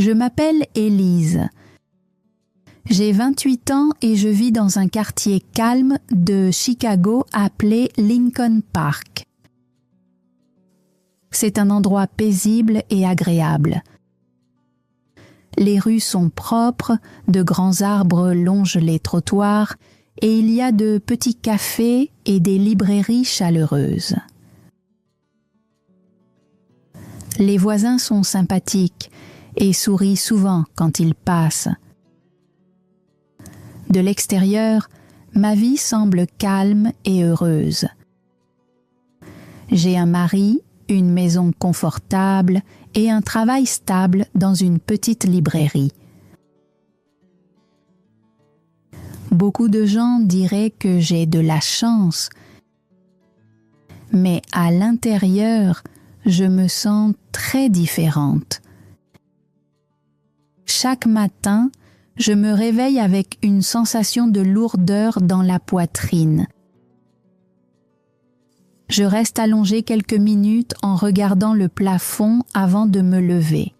Je m'appelle Élise. J'ai 28 ans et je vis dans un quartier calme de Chicago appelé Lincoln Park. C'est un endroit paisible et agréable. Les rues sont propres, de grands arbres longent les trottoirs et il y a de petits cafés et des librairies chaleureuses. Les voisins sont sympathiques et sourient souvent quand ils passent. De l'extérieur, ma vie semble calme et heureuse. J'ai un mari, une maison confortable et un travail stable dans une petite librairie. Beaucoup de gens diraient que j'ai de la chance, mais à l'intérieur, je me sens très différente. Chaque matin, je me réveille avec une sensation de lourdeur dans la poitrine. Je reste allongée quelques minutes en regardant le plafond avant de me lever.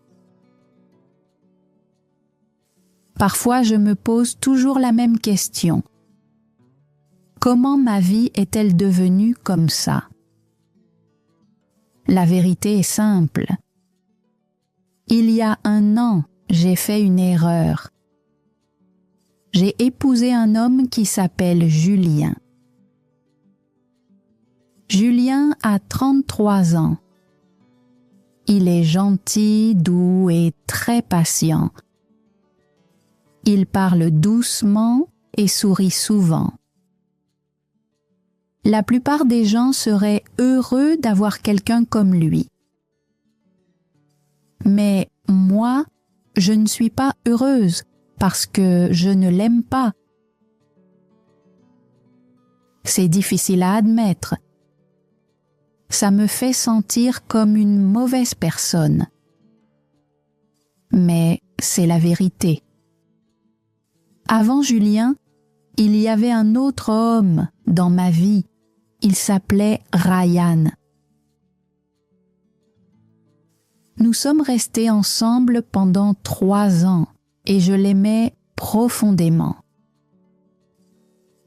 Parfois, je me pose toujours la même question. Comment ma vie est-elle devenue comme ça? La vérité est simple. Il y a 1 an, j'ai fait une erreur. J'ai épousé un homme qui s'appelle Julien. Julien a 33 ans. Il est gentil, doux et très patient. Il parle doucement et sourit souvent. La plupart des gens seraient heureux d'avoir quelqu'un comme lui. Mais moi, je ne suis pas heureuse parce que je ne l'aime pas. C'est difficile à admettre. Ça me fait sentir comme une mauvaise personne. Mais c'est la vérité. Avant Julien, il y avait un autre homme dans ma vie. Il s'appelait Ryan. Nous sommes restés ensemble pendant 3 ans et je l'aimais profondément.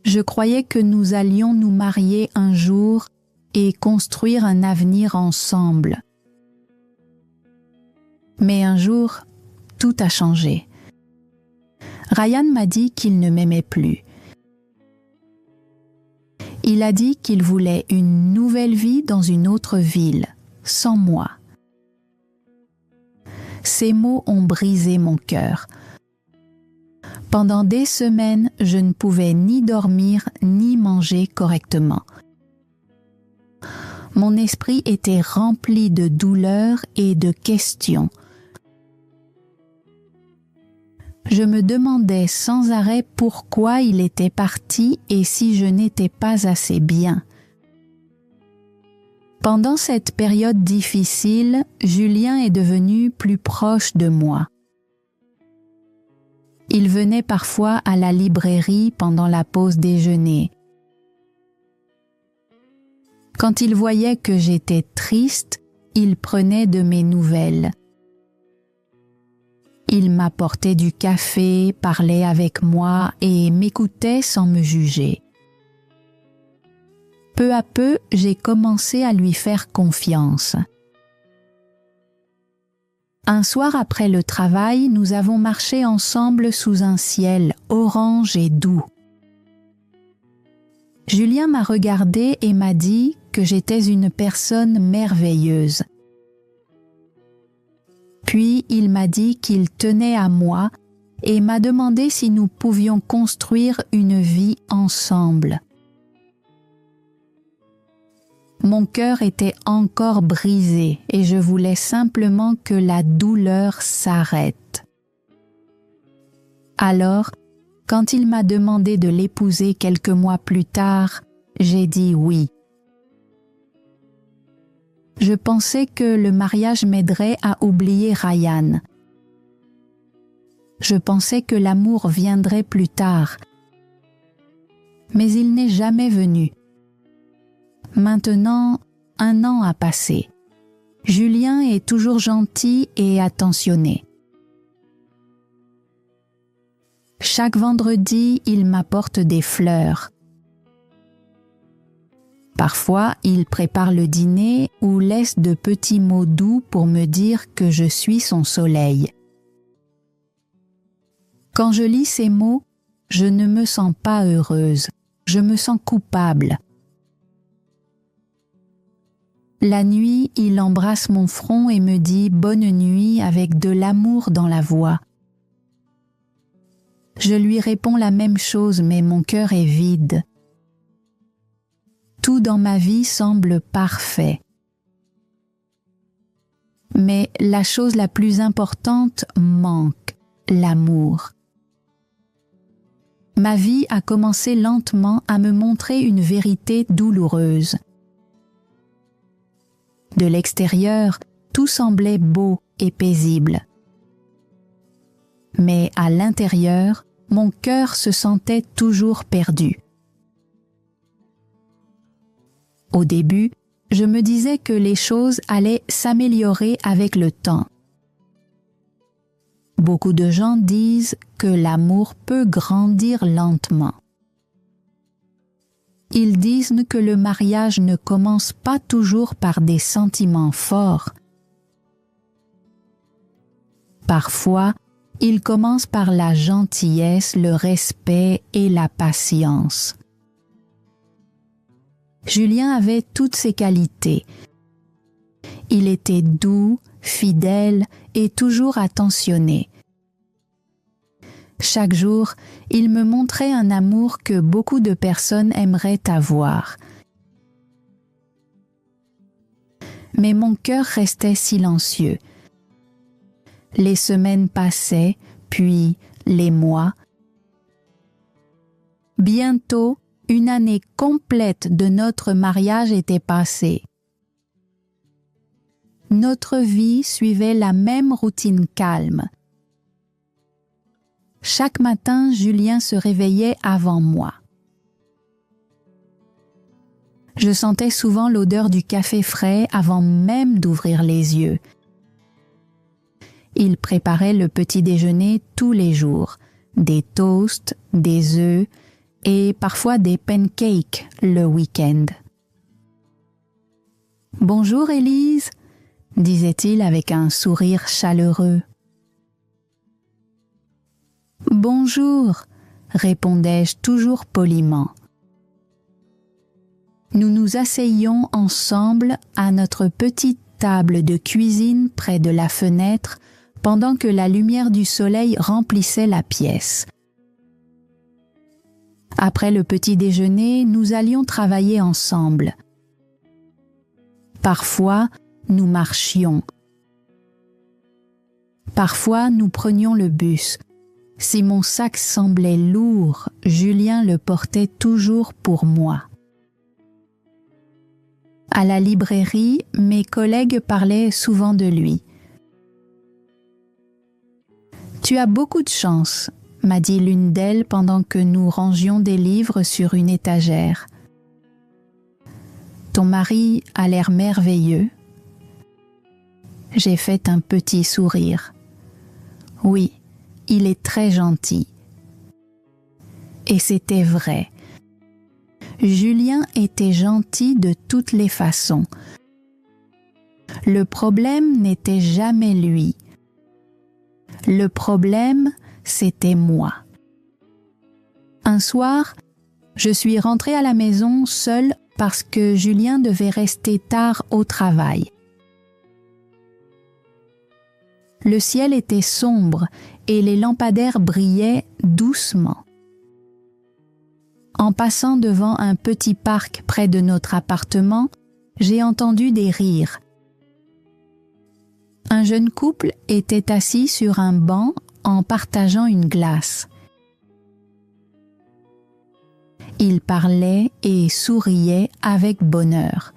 Je croyais que nous allions nous marier un jour et construire un avenir ensemble. Mais un jour, tout a changé. Ryan m'a dit qu'il ne m'aimait plus. Il a dit qu'il voulait une nouvelle vie dans une autre ville, sans moi. Ces mots ont brisé mon cœur. Pendant des semaines, je ne pouvais ni dormir ni manger correctement. Mon esprit était rempli de douleur et de questions. Je me demandais sans arrêt pourquoi il était parti et si je n'étais pas assez bien. Pendant cette période difficile, Julien est devenu plus proche de moi. Il venait parfois à la librairie pendant la pause déjeuner. Quand il voyait que j'étais triste, il prenait de mes nouvelles. Il m'apportait du café, parlait avec moi et m'écoutait sans me juger. Peu à peu, j'ai commencé à lui faire confiance. Un soir après le travail, nous avons marché ensemble sous un ciel orange et doux. Julien m'a regardée et m'a dit que j'étais une personne merveilleuse. Puis il m'a dit qu'il tenait à moi et m'a demandé si nous pouvions construire une vie ensemble. Mon cœur était encore brisé et je voulais simplement que la douleur s'arrête. Alors, quand il m'a demandé de l'épouser quelques mois plus tard, j'ai dit oui. Je pensais que le mariage m'aiderait à oublier Ryan. Je pensais que l'amour viendrait plus tard. Mais il n'est jamais venu. Maintenant, 1 an a passé. Julien est toujours gentil et attentionné. Chaque vendredi, il m'apporte des fleurs. Parfois, il prépare le dîner ou laisse de petits mots doux pour me dire que je suis son soleil. Quand je lis ces mots, je ne me sens pas heureuse, je me sens coupable. La nuit, il embrasse mon front et me dit « bonne nuit » avec de l'amour dans la voix. Je lui réponds la même chose, mais mon cœur est vide. Tout dans ma vie semble parfait. Mais la chose la plus importante manque, l'amour. Ma vie a commencé lentement à me montrer une vérité douloureuse. De l'extérieur, tout semblait beau et paisible. Mais à l'intérieur, mon cœur se sentait toujours perdu. Au début, je me disais que les choses allaient s'améliorer avec le temps. Beaucoup de gens disent que l'amour peut grandir lentement. Ils disent que le mariage ne commence pas toujours par des sentiments forts. Parfois, il commence par la gentillesse, le respect et la patience. Julien avait toutes ces qualités. Il était doux, fidèle et toujours attentionné. Chaque jour, il me montrait un amour que beaucoup de personnes aimeraient avoir. Mais mon cœur restait silencieux. Les semaines passaient, puis les mois. Bientôt, une année complète de notre mariage était passée. Notre vie suivait la même routine calme. Chaque matin, Julien se réveillait avant moi. Je sentais souvent l'odeur du café frais avant même d'ouvrir les yeux. Il préparait le petit déjeuner tous les jours, des toasts, des œufs et parfois des pancakes le week-end. « Bonjour Élise » disait-il avec un sourire chaleureux. « Bonjour » répondais-je toujours poliment. Nous nous asseyions ensemble à notre petite table de cuisine près de la fenêtre pendant que la lumière du soleil remplissait la pièce. Après le petit déjeuner, nous allions travailler ensemble. Parfois, nous marchions. Parfois, nous prenions le bus. Si mon sac semblait lourd, Julien le portait toujours pour moi. À la librairie, mes collègues parlaient souvent de lui. « Tu as beaucoup de chance », m'a dit l'une d'elles pendant que nous rangions des livres sur une étagère. « Ton mari a l'air merveilleux. » J'ai fait un petit sourire. « Oui, il est très gentil. » Et c'était vrai. Julien était gentil de toutes les façons. Le problème n'était jamais lui. Le problème, c'était moi. Un soir, je suis rentrée à la maison seule parce que Julien devait rester tard au travail. Le ciel était sombre et les lampadaires brillaient doucement. En passant devant un petit parc près de notre appartement, j'ai entendu des rires. Un jeune couple était assis sur un banc en partageant une glace. Ils parlaient et souriaient avec bonheur.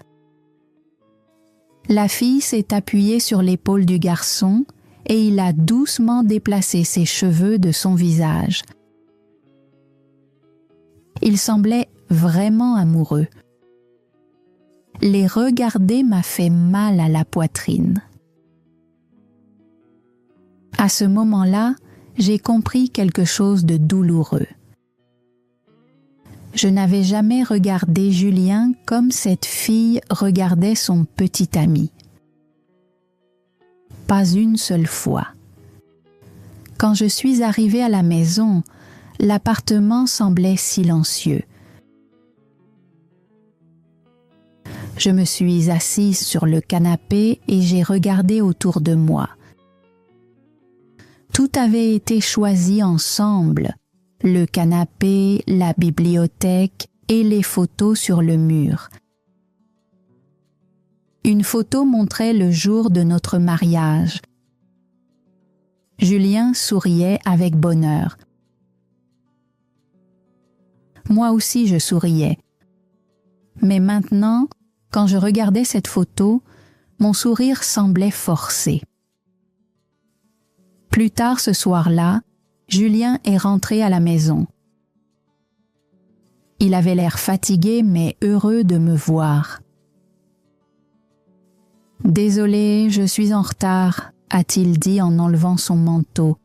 La fille s'est appuyée sur l'épaule du garçon et il a doucement déplacé ses cheveux de son visage. Il semblait vraiment amoureux. Les regarder m'a fait mal à la poitrine. À ce moment-là, j'ai compris quelque chose de douloureux. Je n'avais jamais regardé Julien comme cette fille regardait son petit ami. Pas une seule fois. Quand je suis arrivée à la maison, l'appartement semblait silencieux. Je me suis assise sur le canapé et j'ai regardé autour de moi. Tout avait été choisi ensemble, le canapé, la bibliothèque et les photos sur le mur. Une photo montrait le jour de notre mariage. Julien souriait avec bonheur. Moi aussi je souriais. Mais maintenant, quand je regardais cette photo, mon sourire semblait forcé. Plus tard ce soir-là, Julien est rentré à la maison. Il avait l'air fatigué mais heureux de me voir. « Désolé, je suis en retard », a-t-il dit en enlevant son manteau.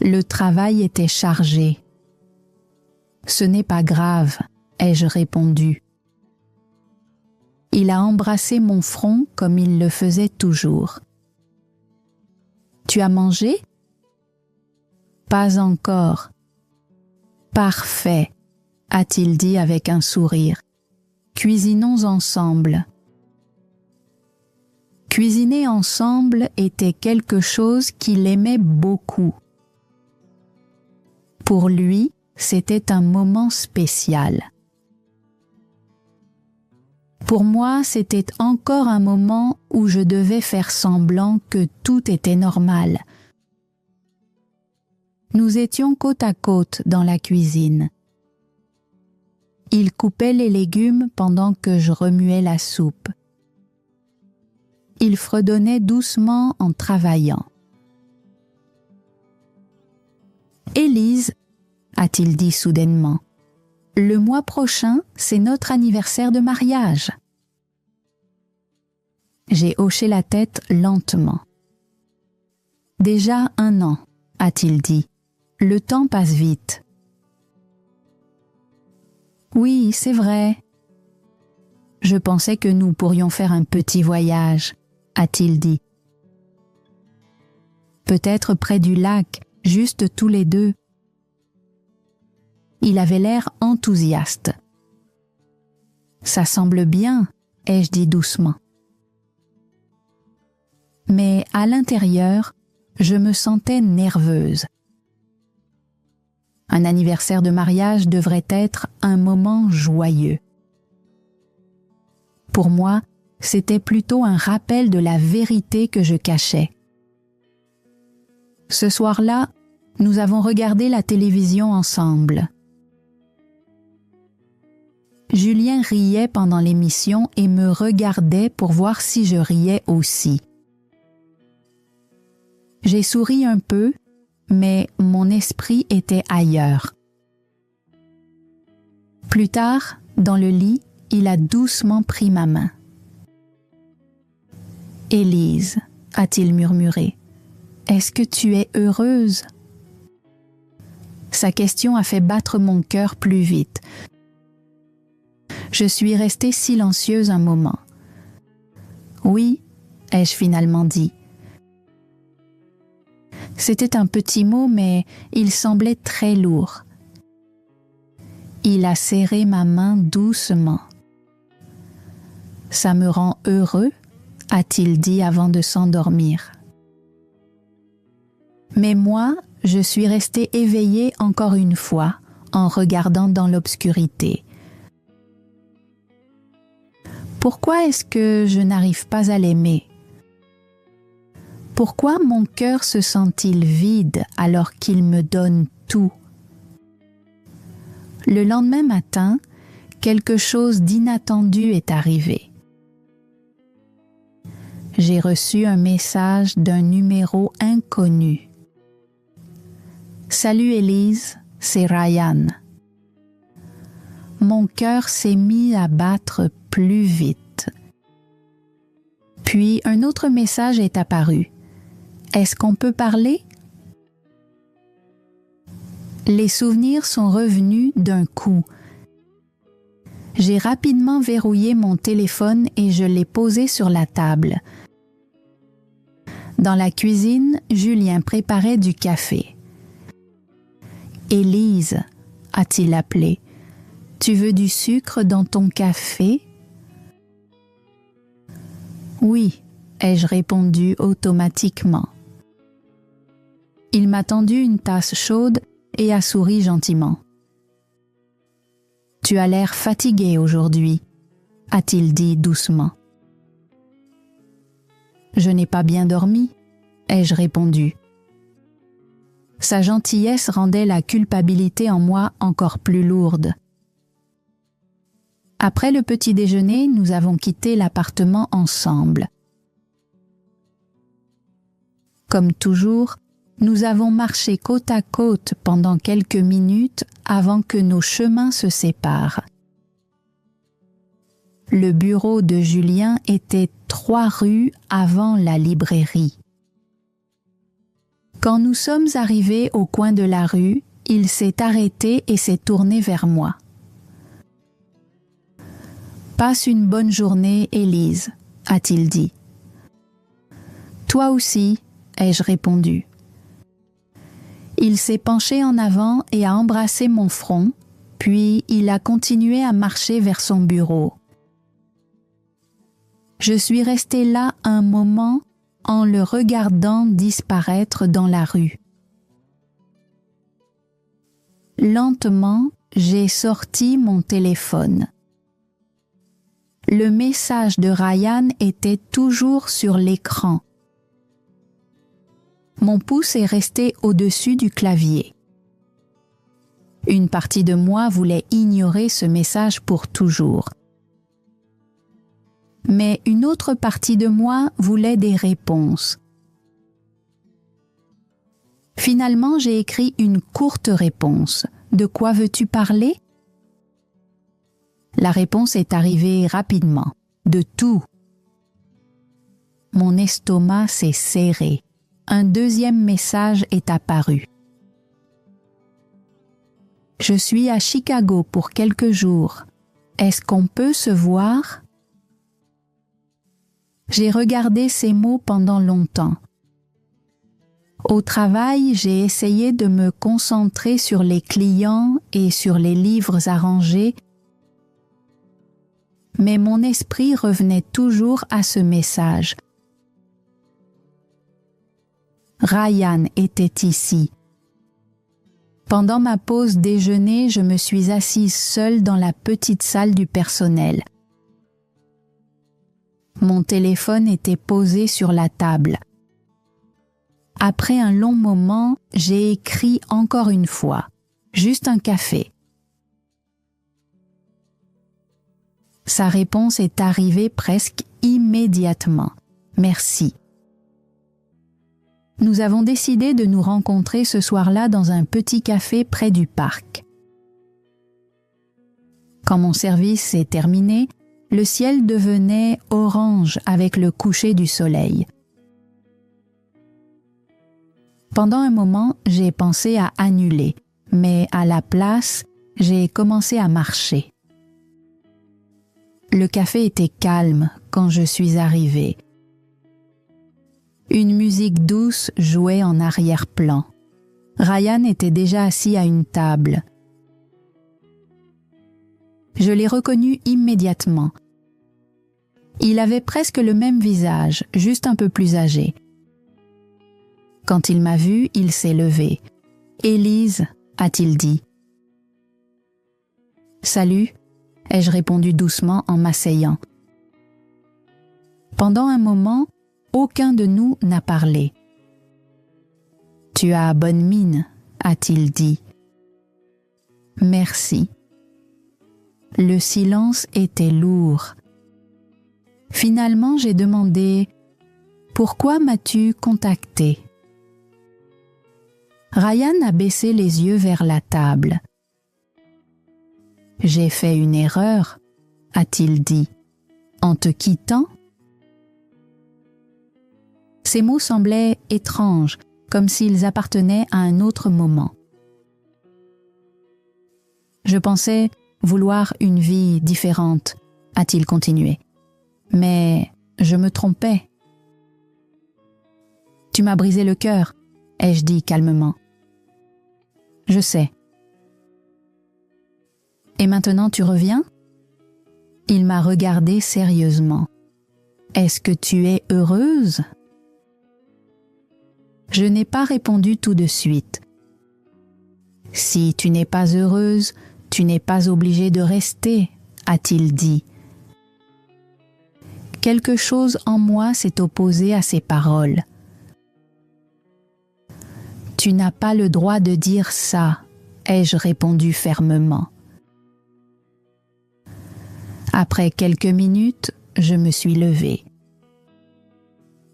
Le travail était chargé. « Ce n'est pas grave », ai-je répondu. Il a embrassé mon front comme il le faisait toujours. « Tu as mangé ? » ?»« Pas encore. »« Parfait, » a-t-il dit avec un sourire. « Cuisinons ensemble. » Cuisiner ensemble était quelque chose qu'il aimait beaucoup. Pour lui, c'était un moment spécial. Pour moi, c'était encore un moment où je devais faire semblant que tout était normal. Nous étions côte à côte dans la cuisine. Il coupait les légumes pendant que je remuais la soupe. Il fredonnait doucement en travaillant. « Élise, » a-t-il dit soudainement, « le mois prochain, c'est notre anniversaire de mariage. » J'ai hoché la tête lentement. « Déjà 1 an, » a-t-il dit. « Le temps passe vite. »« Oui, c'est vrai. Je pensais que nous pourrions faire un petit voyage, » a-t-il dit. « Peut-être près du lac, juste tous les deux. » Il avait l'air enthousiaste. « Ça semble bien, » ai-je dit doucement. Mais à l'intérieur, je me sentais nerveuse. Un anniversaire de mariage devrait être un moment joyeux. Pour moi, c'était plutôt un rappel de la vérité que je cachais. Ce soir-là, nous avons regardé la télévision ensemble. Julien riait pendant l'émission et me regardait pour voir si je riais aussi. J'ai souri un peu, mais mon esprit était ailleurs. Plus tard, dans le lit, il a doucement pris ma main. « Élise, » a-t-il murmuré, « est-ce que tu es heureuse ?» Sa question a fait battre mon cœur plus vite. Je suis restée silencieuse un moment. « Oui, » ai-je finalement dit. C'était un petit mot, mais il semblait très lourd. Il a serré ma main doucement. « Ça me rend heureux ?» a-t-il dit avant de s'endormir. Mais moi, je suis restée éveillée encore une fois en regardant dans l'obscurité. Pourquoi est-ce que je n'arrive pas à l'aimer ? Pourquoi mon cœur se sent-il vide alors qu'il me donne tout ? Le lendemain matin, quelque chose d'inattendu est arrivé. J'ai reçu un message d'un numéro inconnu. « Salut Élise, c'est Ryan. » Mon cœur s'est mis à battre plus vite. Puis un autre message est apparu. « Est-ce qu'on peut parler ? Les souvenirs sont revenus d'un coup. J'ai rapidement verrouillé mon téléphone et je l'ai posé sur la table. Dans la cuisine, Julien préparait du café. « Élise » a-t-il appelé, « tu veux du sucre dans ton café ?» « Oui » ai-je répondu automatiquement. Il m'a tendu une tasse chaude et a souri gentiment. « Tu as l'air fatigué aujourd'hui » a-t-il dit doucement. « Je n'ai pas bien dormi » ai-je répondu. Sa gentillesse rendait la culpabilité en moi encore plus lourde. Après le petit déjeuner, nous avons quitté l'appartement ensemble. Comme toujours, nous avons marché côte à côte pendant quelques minutes avant que nos chemins se séparent. Le bureau de Julien était 3 rues avant la librairie. Quand nous sommes arrivés au coin de la rue, il s'est arrêté et s'est tourné vers moi. « Passe une bonne journée, Élise » a-t-il dit. « Toi aussi » ai-je répondu. Il s'est penché en avant et a embrassé mon front, puis il a continué à marcher vers son bureau. Je suis restée là un moment en le regardant disparaître dans la rue. Lentement, j'ai sorti mon téléphone. Le message de Ryan était toujours sur l'écran. Mon pouce est resté au-dessus du clavier. Une partie de moi voulait ignorer ce message pour toujours. Mais une autre partie de moi voulait des réponses. Finalement, j'ai écrit une courte réponse. « De quoi veux-tu parler ?» La réponse est arrivée rapidement. « De tout !» Mon estomac s'est serré. Un deuxième message est apparu. « Je suis à Chicago pour quelques jours. Est-ce qu'on peut se voir ?» J'ai regardé ces mots pendant longtemps. Au travail, j'ai essayé de me concentrer sur les clients et sur les livres à ranger, mais mon esprit revenait toujours à ce message. Ryan était ici. Pendant ma pause déjeuner, je me suis assise seule dans la petite salle du personnel. Mon téléphone était posé sur la table. Après un long moment, j'ai écrit encore une fois, juste un café. Sa réponse est arrivée presque immédiatement. Merci. Nous avons décidé de nous rencontrer ce soir-là dans un petit café près du parc. Quand mon service est terminé, le ciel devenait orange avec le coucher du soleil. Pendant un moment, j'ai pensé à annuler, mais à la place, j'ai commencé à marcher. Le café était calme quand je suis arrivée. Une musique douce jouait en arrière-plan. Ryan était déjà assis à une table. Je l'ai reconnu immédiatement. Il avait presque le même visage, juste un peu plus âgé. Quand il m'a vue, il s'est levé. « Élise » a-t-il dit. « Salut » ai-je répondu doucement en m'asseyant. Pendant un moment, aucun de nous n'a parlé. « Tu as bonne mine » a-t-il dit. « Merci » Le silence était lourd. Finalement, j'ai demandé « Pourquoi m'as-tu contacté ?» Ryan a baissé les yeux vers la table. « J'ai fait une erreur » a-t-il dit. « En te quittant ?» Ces mots semblaient étranges, comme s'ils appartenaient à un autre moment. Je pensais vouloir une vie différente, a-t-il continué. Mais je me trompais. Tu m'as brisé le cœur, ai-je dit calmement. Je sais. Et maintenant tu reviens ? Il m'a regardé sérieusement. Est-ce que tu es heureuse ? Je n'ai pas répondu tout de suite. Si tu n'es pas heureuse, tu n'es pas obligée de rester, a-t-il dit. Quelque chose en moi s'est opposé à ces paroles. Tu n'as pas le droit de dire ça, ai-je répondu fermement. Après quelques minutes, je me suis levée.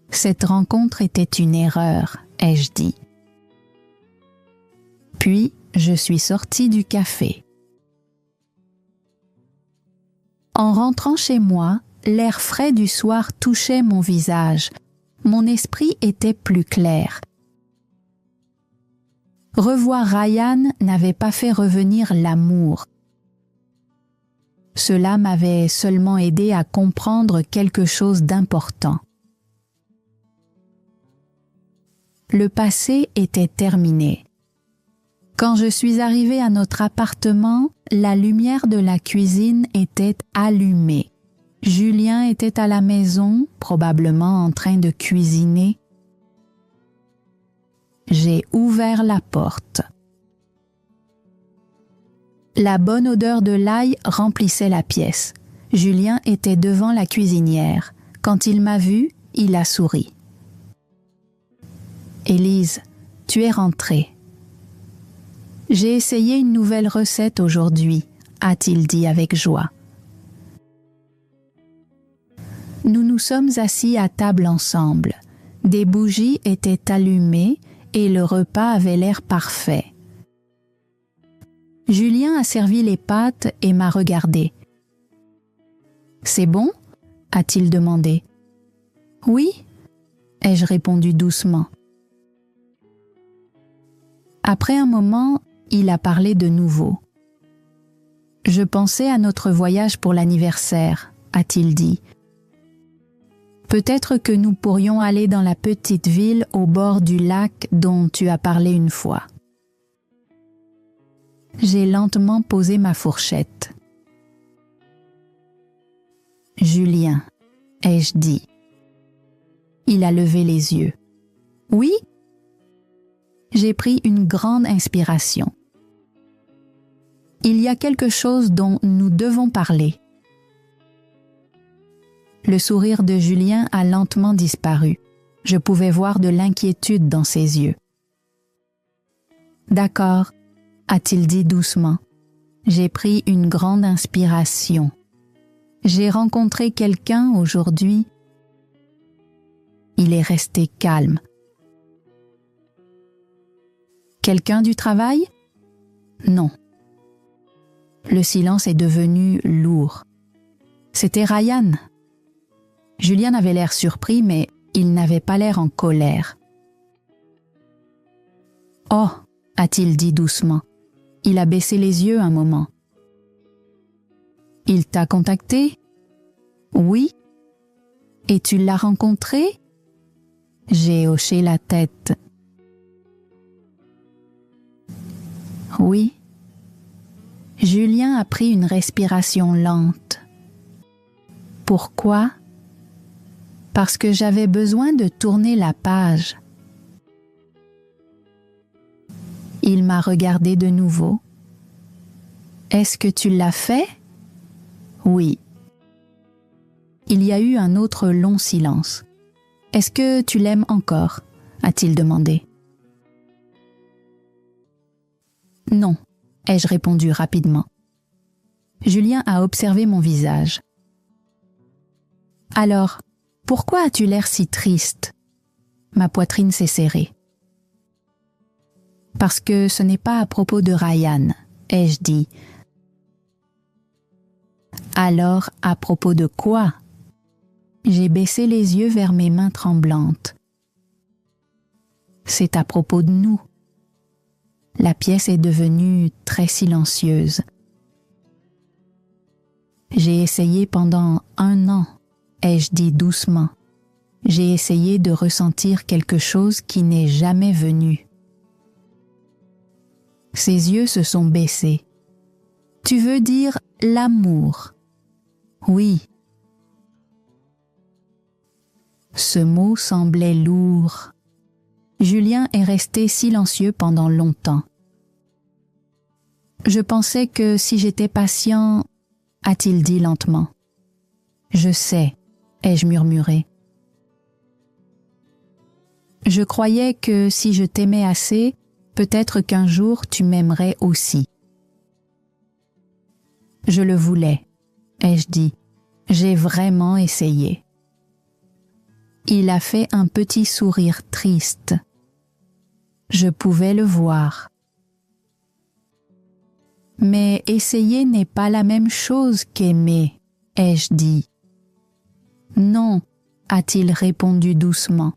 Cette rencontre était une erreur, ai-je dit. Puis, je suis sortie du café. En rentrant chez moi, l'air frais du soir touchait mon visage. Mon esprit était plus clair. Revoir Ryan n'avait pas fait revenir l'amour. Cela m'avait seulement aidé à comprendre quelque chose d'important. Le passé était terminé. Quand je suis arrivée à notre appartement, la lumière de la cuisine était allumée. Julien était à la maison, probablement en train de cuisiner. J'ai ouvert la porte. La bonne odeur de l'ail remplissait la pièce. Julien était devant la cuisinière. Quand il m'a vue, il a souri. « Élise, tu es rentrée. »« J'ai essayé une nouvelle recette aujourd'hui, » a-t-il dit avec joie. Nous nous sommes assis à table ensemble. Des bougies étaient allumées et le repas avait l'air parfait. Julien a servi les pâtes et m'a regardé. « C'est bon ?» a-t-il demandé. « Oui » ai-je répondu doucement. Après un moment, il a parlé de nouveau. « Je pensais à notre voyage pour l'anniversaire » a-t-il dit. « Peut-être que nous pourrions aller dans la petite ville au bord du lac dont tu as parlé une fois. » J'ai lentement posé ma fourchette. « Julien, » ai-je dit. Il a levé les yeux. « Oui ?» J'ai pris une grande inspiration. « Il y a quelque chose dont nous devons parler. » Le sourire de Julien a lentement disparu. Je pouvais voir de l'inquiétude dans ses yeux. « D'accord, » a-t-il dit doucement. J'ai pris une grande inspiration. J'ai rencontré quelqu'un aujourd'hui. Il est resté calme. Quelqu'un du travail ? Non. Le silence est devenu lourd. C'était Ryan. Julien avait l'air surpris, mais il n'avait pas l'air en colère. « Oh !» a-t-il dit doucement. Il a baissé les yeux un moment. « Il t'a contacté ? » ?»« Oui. »« Et tu l'as rencontré ? » J'ai hoché la tête. « Oui. » Julien a pris une respiration lente. « Pourquoi ? » Parce que j'avais besoin de tourner la page. Il m'a regardé de nouveau. « Est-ce que tu l'as fait ? » ?»« Oui. » Il y a eu un autre long silence. « Est-ce que tu l'aimes encore ? » a-t-il demandé. « Non, » ai-je répondu rapidement. Julien a observé mon visage. « Alors, pourquoi as-tu l'air si triste ? » Ma poitrine s'est serrée. « Parce que ce n'est pas à propos de Ryan, » ai-je dit. « Alors, à propos de quoi ? » J'ai baissé les yeux vers mes mains tremblantes. « C'est à propos de nous. » La pièce est devenue très silencieuse. J'ai essayé pendant 1 an, ai-je dit doucement. J'ai essayé de ressentir quelque chose qui n'est jamais venu. Ses yeux se sont baissés. Tu veux dire l'amour? Oui. Ce mot semblait lourd. Julien est resté silencieux pendant longtemps. Je pensais que si j'étais patient, a-t-il dit lentement. Je sais, ai-je murmuré. Je croyais que si je t'aimais assez, peut-être qu'un jour tu m'aimerais aussi. Je le voulais, ai-je dit. J'ai vraiment essayé. Il a fait un petit sourire triste. Je pouvais le voir. Mais essayer n'est pas la même chose qu'aimer, ai-je dit. Non, a-t-il répondu doucement.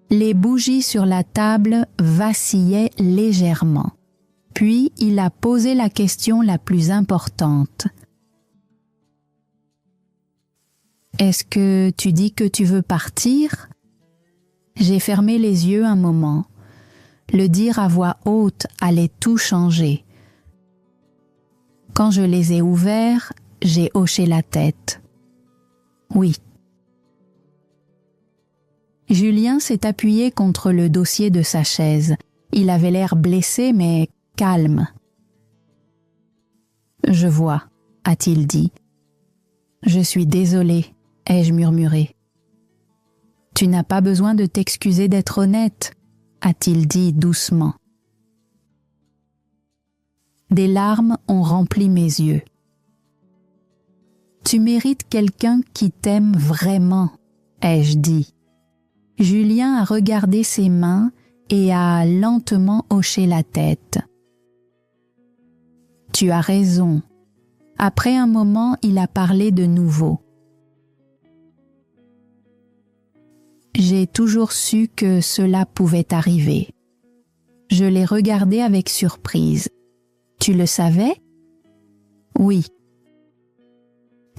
Les bougies sur la table vacillaient légèrement. Puis il a posé la question la plus importante. Est-ce que tu dis que tu veux partir? J'ai fermé les yeux un moment. Le dire à voix haute allait tout changer. Quand je les ai ouverts, j'ai hoché la tête. Oui. Julien s'est appuyé contre le dossier de sa chaise. Il avait l'air blessé mais calme. Je vois, a-t-il dit. Je suis désolé, ai-je murmuré. Tu n'as pas besoin de t'excuser d'être honnête, a-t-il dit doucement. Des larmes ont rempli mes yeux. Tu mérites quelqu'un qui t'aime vraiment, ai-je dit. Julien a regardé ses mains et a lentement hoché la tête. Tu as raison. Après un moment, il a parlé de nouveau. J'ai toujours su que cela pouvait arriver. Je l'ai regardé avec surprise. Tu le savais? Oui.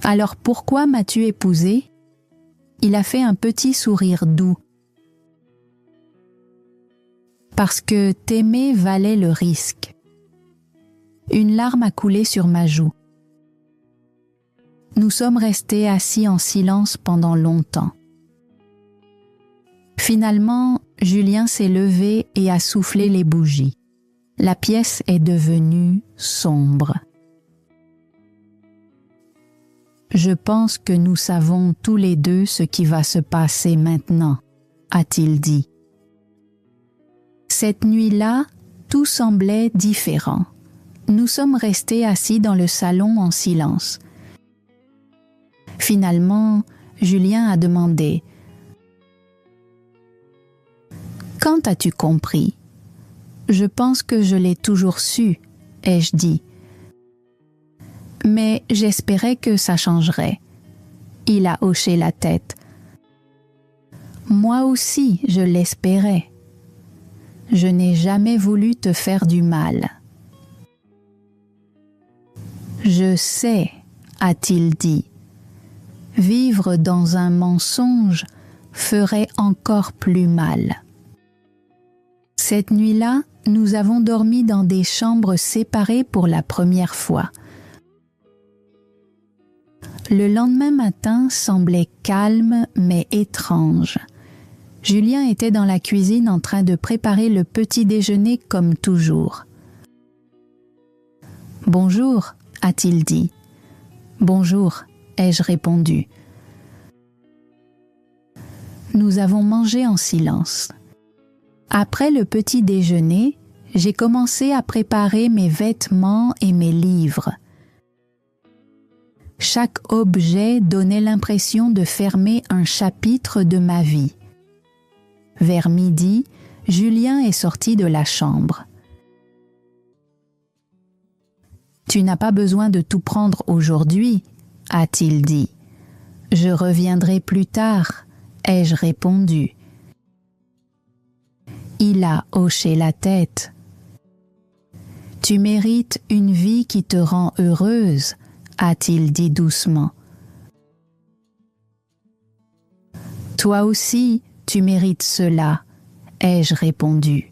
Alors pourquoi m'as-tu épousé? Il a fait un petit sourire doux. Parce que t'aimer valait le risque. Une larme a coulé sur ma joue. Nous sommes restés assis en silence pendant longtemps. Finalement, Julien s'est levé et a soufflé les bougies. La pièce est devenue sombre. Je pense que nous savons tous les deux ce qui va se passer maintenant, a-t-il dit. Cette nuit-là, tout semblait différent. Nous sommes restés assis dans le salon en silence. Finalement, Julien a demandé « Quand as-tu compris ?»« Je pense que je l'ai toujours su, » ai-je dit. « Mais j'espérais que ça changerait. » Il a hoché la tête. « Moi aussi, je l'espérais. Je n'ai jamais voulu te faire du mal. »« Je sais, » a-t-il dit. « Vivre dans un mensonge ferait encore plus mal. » Cette nuit-là, nous avons dormi dans des chambres séparées pour la première fois. Le lendemain matin semblait calme mais étrange. Julien était dans la cuisine en train de préparer le petit déjeuner comme toujours. « Bonjour » a-t-il dit. « Bonjour » ai-je répondu. Nous avons mangé en silence. Après le petit déjeuner, j'ai commencé à préparer mes vêtements et mes livres. Chaque objet donnait l'impression de fermer un chapitre de ma vie. Vers midi, Julien est sorti de la chambre. « Tu n'as pas besoin de tout prendre aujourd'hui, » a-t-il dit. « Je reviendrai plus tard, » ai-je répondu. Il a hoché la tête. « Tu mérites une vie qui te rend heureuse, » a-t-il dit doucement. Toi aussi, tu mérites cela, ai-je répondu.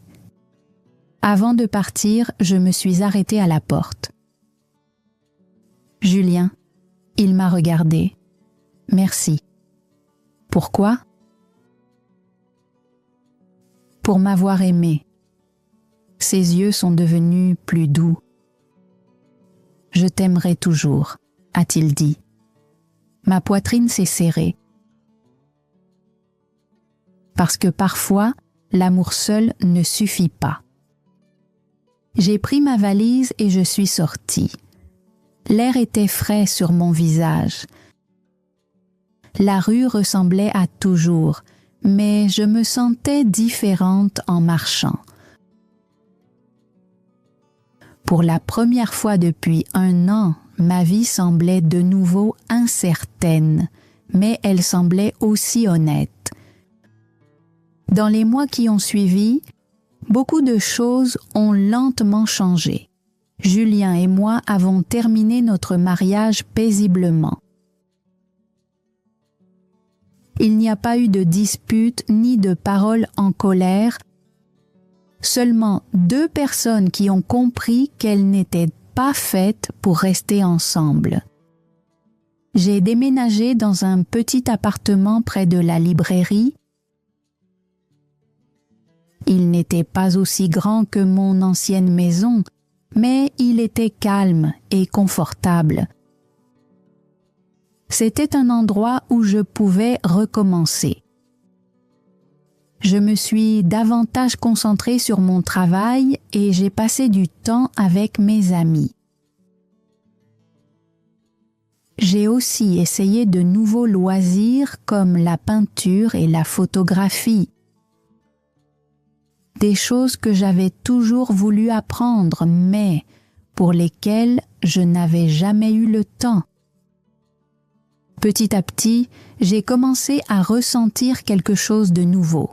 Avant de partir, je me suis arrêtée à la porte. Julien, il m'a regardé. Merci. Pourquoi? Pour m'avoir aimé. Ses yeux sont devenus plus doux. Je t'aimerai toujours, a-t-il dit. Ma poitrine s'est serrée. Parce que parfois, l'amour seul ne suffit pas. J'ai pris ma valise et je suis sortie. L'air était frais sur mon visage. La rue ressemblait à toujours, mais je me sentais différente en marchant. Pour la première fois depuis 1 an, ma vie semblait de nouveau incertaine, mais elle semblait aussi honnête. Dans les mois qui ont suivi, beaucoup de choses ont lentement changé. Julien et moi avons terminé notre mariage paisiblement. Il n'y a pas eu de dispute ni de paroles en colère, seulement 2 personnes qui ont compris qu'elles n'étaient pas faites pour rester ensemble. J'ai déménagé dans un petit appartement près de la librairie. Il n'était pas aussi grand que mon ancienne maison, mais il était calme et confortable. C'était un endroit où je pouvais recommencer. Je me suis davantage concentrée sur mon travail et j'ai passé du temps avec mes amis. J'ai aussi essayé de nouveaux loisirs comme la peinture et la photographie. Des choses que j'avais toujours voulu apprendre, mais pour lesquelles je n'avais jamais eu le temps. Petit à petit, j'ai commencé à ressentir quelque chose de nouveau.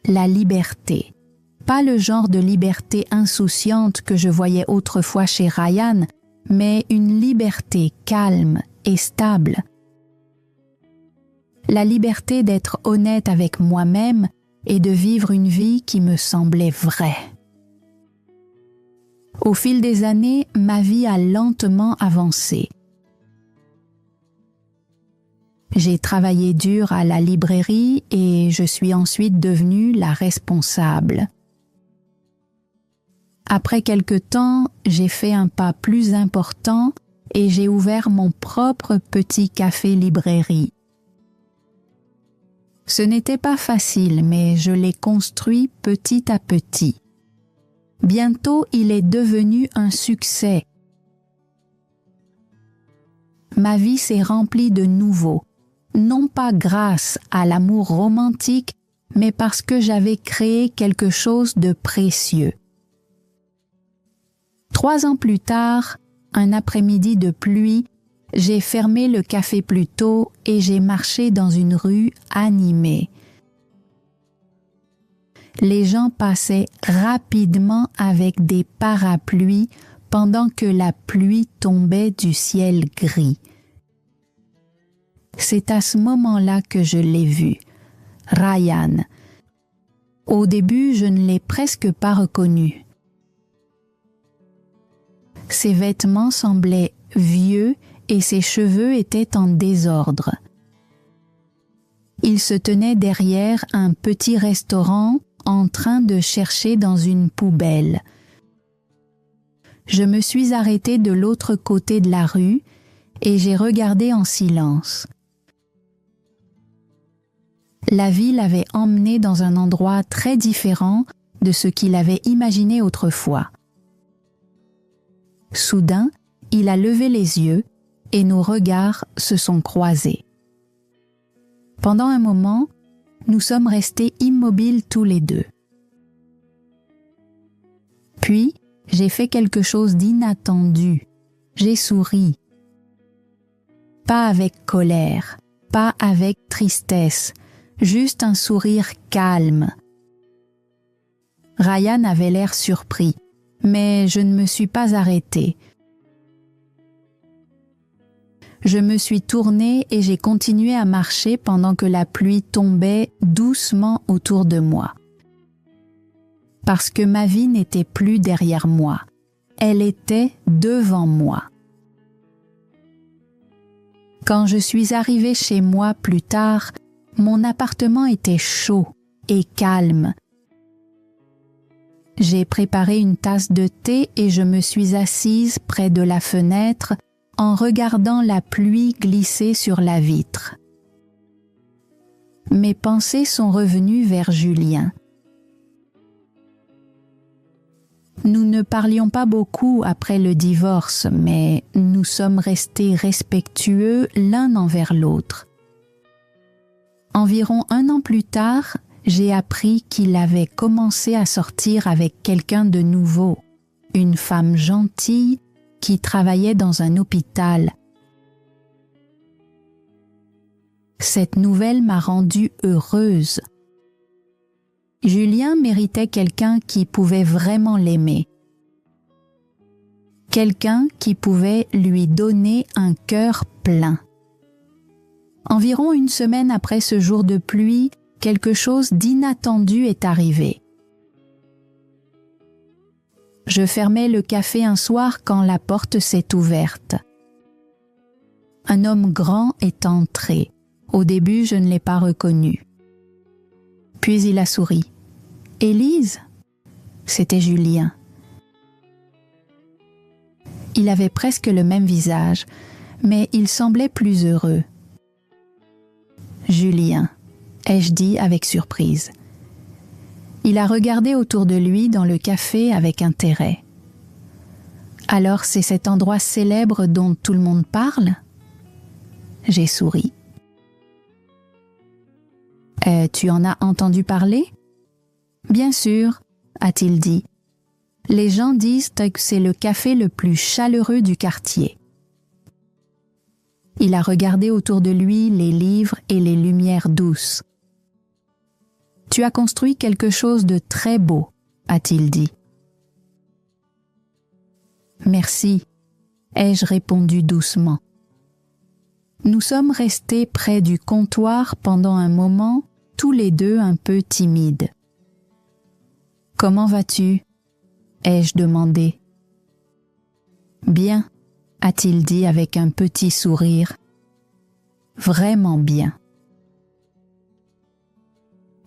La liberté. Pas le genre de liberté insouciante que je voyais autrefois chez Ryan, mais une liberté calme et stable. La liberté d'être honnête avec moi-même et de vivre une vie qui me semblait vraie. Au fil des années, ma vie a lentement avancé. J'ai travaillé dur à la librairie et je suis ensuite devenue la responsable. Après quelque temps, j'ai fait un pas plus important et j'ai ouvert mon propre petit café-librairie. Ce n'était pas facile, mais je l'ai construit petit à petit. Bientôt, il est devenu un succès. Ma vie s'est remplie de nouveau, non pas grâce à l'amour romantique, mais parce que j'avais créé quelque chose de précieux. 3 ans plus tard, un après-midi de pluie, j'ai fermé le café plus tôt et j'ai marché dans une rue animée. Les gens passaient rapidement avec des parapluies pendant que la pluie tombait du ciel gris. C'est à ce moment-là que je l'ai vu, Ryan. Au début, je ne l'ai presque pas reconnu. Ses vêtements semblaient vieux et ses cheveux étaient en désordre. Il se tenait derrière un petit restaurant en train de chercher dans une poubelle. Je me suis arrêtée de l'autre côté de la rue et j'ai regardé en silence. La vie l'avait emmené dans un endroit très différent de ce qu'il avait imaginé autrefois. Soudain, il a levé les yeux et nos regards se sont croisés. Pendant un moment, nous sommes restés immobiles tous les deux. Puis, j'ai fait quelque chose d'inattendu. J'ai souri. Pas avec colère, pas avec tristesse, juste un sourire calme. Ryan avait l'air surpris, mais je ne me suis pas arrêtée. je me suis tournée et j'ai continué à marcher pendant que la pluie tombait doucement autour de moi. Parce que ma vie n'était plus derrière moi, elle était devant moi. Quand je suis arrivée chez moi plus tard, mon appartement était chaud et calme. J'ai préparé une tasse de thé et je me suis assise près de la fenêtre en regardant la pluie glisser sur la vitre. Mes pensées sont revenues vers Julien. Nous ne parlions pas beaucoup après le divorce, mais nous sommes restés respectueux l'un envers l'autre. Environ 1 an plus tard, j'ai appris qu'il avait commencé à sortir avec quelqu'un de nouveau, une femme gentille qui travaillait dans un hôpital. Cette nouvelle m'a rendue heureuse. Julien méritait quelqu'un qui pouvait vraiment l'aimer. Quelqu'un qui pouvait lui donner un cœur plein. Environ 1 semaine après ce jour de pluie, quelque chose d'inattendu est arrivé. Je fermais le café un soir quand la porte s'est ouverte. Un homme grand est entré. Au début, je ne l'ai pas reconnu. Puis il a souri. « Élise ?» C'était Julien. Il avait presque le même visage, mais il semblait plus heureux. « Julien », ai-je dit avec surprise. Il a regardé autour de lui dans le café avec intérêt. « Alors c'est cet endroit célèbre dont tout le monde parle ?» J'ai souri. « Tu en as entendu parler ?» ?»« Bien sûr, » a-t-il dit. « Les gens disent que c'est le café le plus chaleureux du quartier. » Il a regardé autour de lui les livres et les lumières douces. « Tu as construit quelque chose de très beau, » a-t-il dit. « Merci, » ai-je répondu doucement. Nous sommes restés près du comptoir pendant un moment, tous les deux un peu timides. « Comment vas-tu » ai-je demandé. « Bien » a-t-il dit avec un petit sourire. « Vraiment bien. »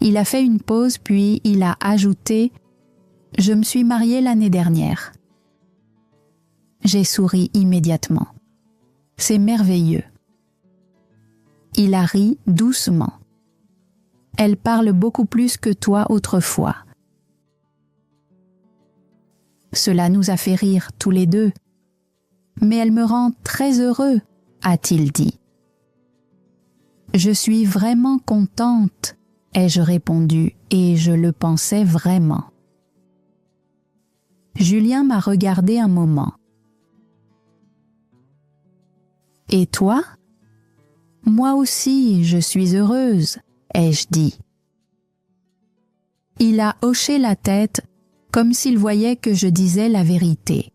Il a fait une pause puis il a ajouté « Je me suis mariée l'année dernière. » J'ai souri immédiatement. « C'est merveilleux. » Il a ri doucement. « Elle parle beaucoup plus que toi autrefois. » Cela nous a fait rire tous les deux. « Mais elle me rend très heureux, » a-t-il dit. « Je suis vraiment contente, » ai-je répondu, et je le pensais vraiment. Julien m'a regardé un moment. « Et toi ? » ?»« Moi aussi, je suis heureuse, » ai-je dit. Il a hoché la tête comme s'il voyait que je disais la vérité.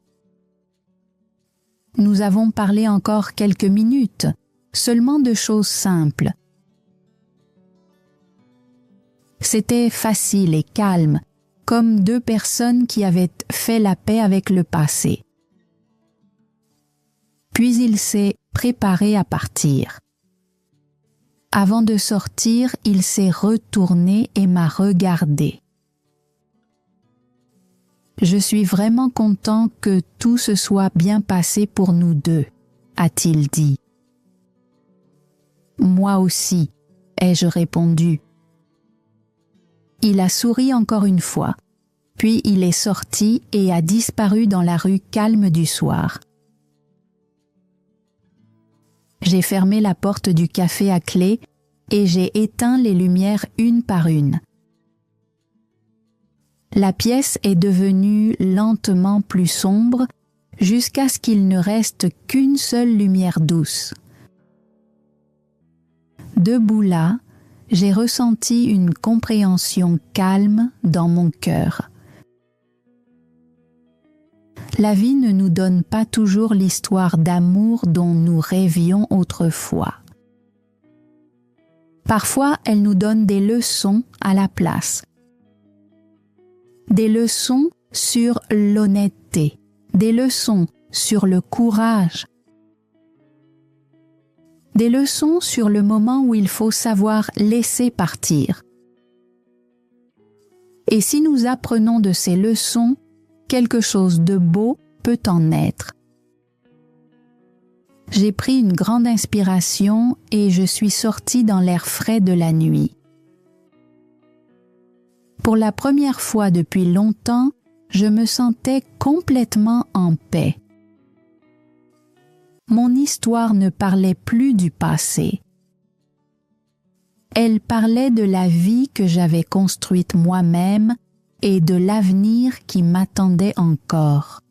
Nous avons parlé encore quelques minutes, seulement de choses simples. C'était facile et calme, comme 2 personnes qui avaient fait la paix avec le passé. Puis il s'est préparé à partir. Avant de sortir, il s'est retourné et m'a regardé. « Je suis vraiment content que tout se soit bien passé pour nous deux, » a-t-il dit. « Moi aussi, » ai-je répondu. Il a souri encore une fois, puis il est sorti et a disparu dans la rue calme du soir. J'ai fermé la porte du café à clé et j'ai éteint les lumières une par une. La pièce est devenue lentement plus sombre jusqu'à ce qu'il ne reste qu'une seule lumière douce. Debout là, j'ai ressenti une compréhension calme dans mon cœur. La vie ne nous donne pas toujours l'histoire d'amour dont nous rêvions autrefois. Parfois, elle nous donne des leçons à la place. Des leçons sur l'honnêteté, des leçons sur le courage, des leçons sur le moment où il faut savoir laisser partir. Et si nous apprenons de ces leçons, quelque chose de beau peut en naître. J'ai pris une grande inspiration et je suis sortie dans l'air frais de la nuit. Pour la première fois depuis longtemps, je me sentais complètement en paix. Mon histoire ne parlait plus du passé. Elle parlait de la vie que j'avais construite moi-même et de l'avenir qui m'attendait encore.